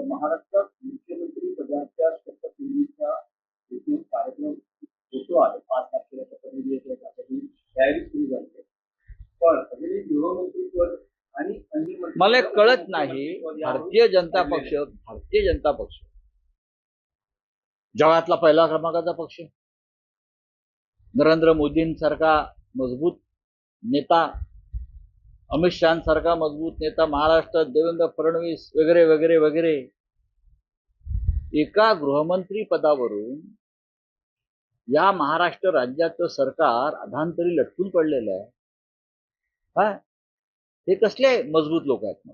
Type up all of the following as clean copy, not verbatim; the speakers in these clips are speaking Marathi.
महाराष्ट्रात मुख्यमंत्री पदाच्या शपथविधीचा एकूण कार्यक्रम होतो आहे 5 तारखेला शपथविधी तयारी सुरू झाली आहे. पण अजूनही गृहमंत्रीपद आणि अन्य मला कळत नाही. भारतीय जनता पक्ष जगातला पहिला क्रमांकाचा पक्ष, नरेंद्र मोदींसारखा मजबूत नेता, अमित शहासारखा मजबूत नेता महाराष्ट्रात, देवेंद्र फडणवीस वगैरे वगैरे वगैरे, एका गृहमंत्री पदावरून या महाराष्ट्र राज्याचं सरकार अधांतरी लटकून पडलेलं आहे. हा, हे कसले मजबूत लोक आहेत? मग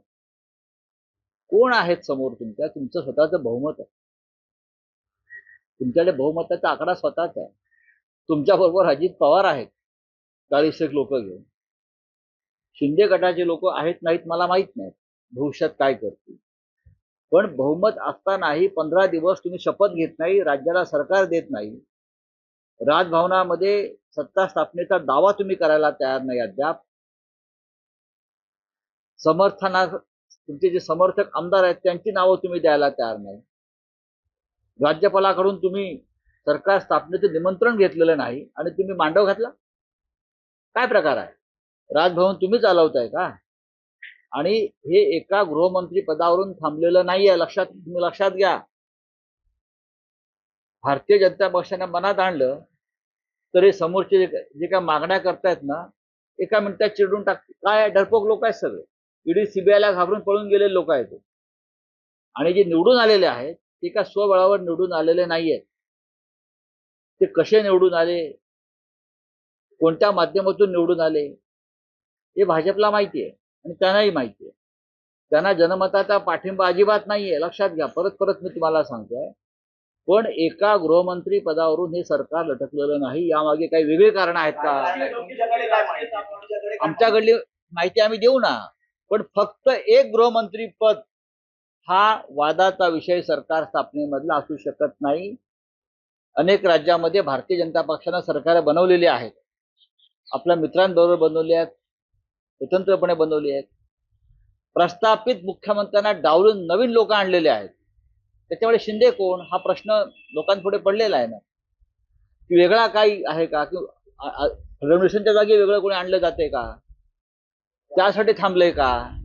कोण आहेत समोर तुमच्या? तुमचं स्वतःचं बहुमत आहे, तुमच्याकडे बहुमताचा आकडा स्वतःच आहे. तुमच्या बरोबर अजित पवार आहेत 40 लोक घेऊन. शिंदे गटाचे लोक आहेत नाहीत मला माहित नाही भविष्यात काय करतील. पण बहुमत असतानाही 15 दिवस तुम्ही शपथ घेत नाही, राज्याला सरकार देत नाही, राजभवनामध्ये सत्ता स्थापनेचा दावा तुम्ही करायला तयार नाही अद्याप. तुमचे जे समर्थक आमदार आहेत त्यांची नावं तुम्ही द्यायला तयार नाही. राज्यपालाकडून तुम्ही सरकार स्थापनेचं निमंत्रण घेतलेलं नाही आणि तुम्ही मांडव घातला. काय प्रकार आहे? राजभवन तुम्ही चालवताय का? आणि हे एका गृहमंत्री पदावरून थांबलेलं नाहीये, तुम्ही लक्षात घ्या. भारतीय जनता पक्षाने मनात आणलं तर हे समोरचे जे काय मागण्या करतायत ना, एका मिनिटात चिडून टाकते. काय डरपोक लोक आहेत सगळे, ईडी सीबीआयला घाबरून पळून गेलेले लोक आहेत. आणि जे निवडून आलेले आहेत ते का स्वबळावर निवडून आलेले नाहीयेत. ते कसे निवडून आले, कोणत्या माध्यमातून निवडून आले हे भाजपला माहिती आहे आणि त्यांनाही माहिती आहे. त्यांना जनमताचा पाठिंबा अजिबात नाहीये, लक्षात घ्या. परत परत मी तुम्हाला सांगतोय. पण एका गृहमंत्री पदावरून हे सरकार लटकलेलं नाही. यामागे काही वेगळी कारण आहेत का? आमच्याकडली माहिती आम्ही देऊ ना. पण फक्त एक गृहमंत्री पद हा वादाचा विषय सरकार स्थापनेमधला असू शकत नाही. अनेक राज्यामध्ये भारतीय जनता पक्षानं सरकार बनवलेली आहेत, आपल्या मित्रांबरोबर बनवली आहेत, स्वतंत्रपणे बनवली आहेत. प्रस्थापित मुख्यमंत्र्यांना डावलून नवीन लोक आणलेले आहेत. त्याच्यामुळे शिंदे कोण हा प्रश्न लोकांपुढे पडलेला आहे ना, की वेगळा काही आहे का, की फडणवीसांच्या जागी वेगळं कोणी आणलं जाते का, त्यासाठी थांबलंय का?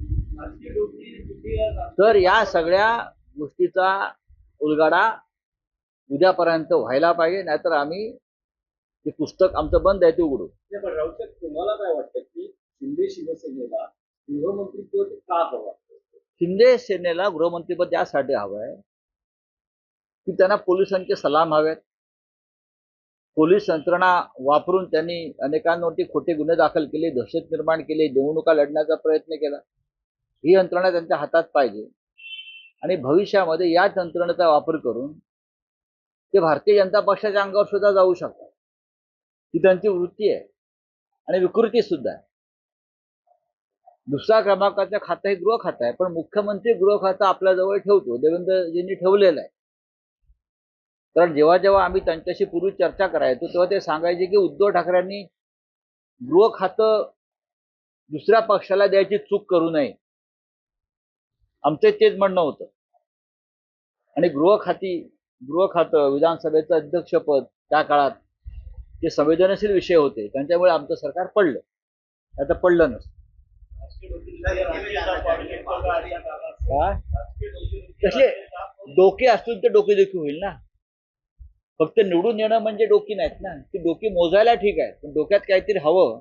तर या सगळ्या गोष्टीचा उलगडा उद्यापर्यंत व्हायला पाहिजे, नाहीतर आम्ही ते पुस्तक आमचं बंद आहे ते उघडू. तुम्हाला काय वाटतं की शिंदे शिवसेनेला गृहमंत्रीपद का हवं? शिंदे सेनेला गृहमंत्रीपद यासाठी हवं आहे की त्यांना पोलिसांचे सलाम हवेत. पोलीस यंत्रणा वापरून त्यांनी अनेकांवरती खोटे गुन्हे दाखल केले, दहशत निर्माण केली, निवडणुका लढण्याचा प्रयत्न केला. ही यंत्रणा त्यांच्या हातात पाहिजे आणि भविष्यामध्ये या यंत्रणेचा वापर करून ते भारतीय जनता पक्षाच्या अंगावर सुद्धा जाऊ शकतात. ही त्यांची वृत्ती आहे आणि विकृती सुद्धा आहे. दुसऱ्या क्रमांकाचं खातं हे गृह खातं आहे, पण मुख्यमंत्री गृह खातं आपल्याजवळ ठेवतो, देवेंद्रजींनी ठेवलेलं आहे. कारण जेव्हा जेव्हा आम्ही त्यांच्याशी पूर्वी चर्चा करायचो तेव्हा ते सांगायचे की उद्धव ठाकरेंनी गृह खातं दुसऱ्या पक्षाला द्यायची चूक करू नये, आमचं तेच म्हणणं होतं. आणि गृह खातं विधानसभेचं अध्यक्षपद त्या काळात जे संवेदनशील विषय होते त्यांच्यामुळे आमचं सरकार पडलं, आता पडलं नसतं. तसे डोके असतील तर डोके देखील होईल ना. फक्त निवडून येणं म्हणजे डोकी नाहीत ना, ती डोकी मोजायला ठीक आहे, पण डोक्यात काहीतरी हवं.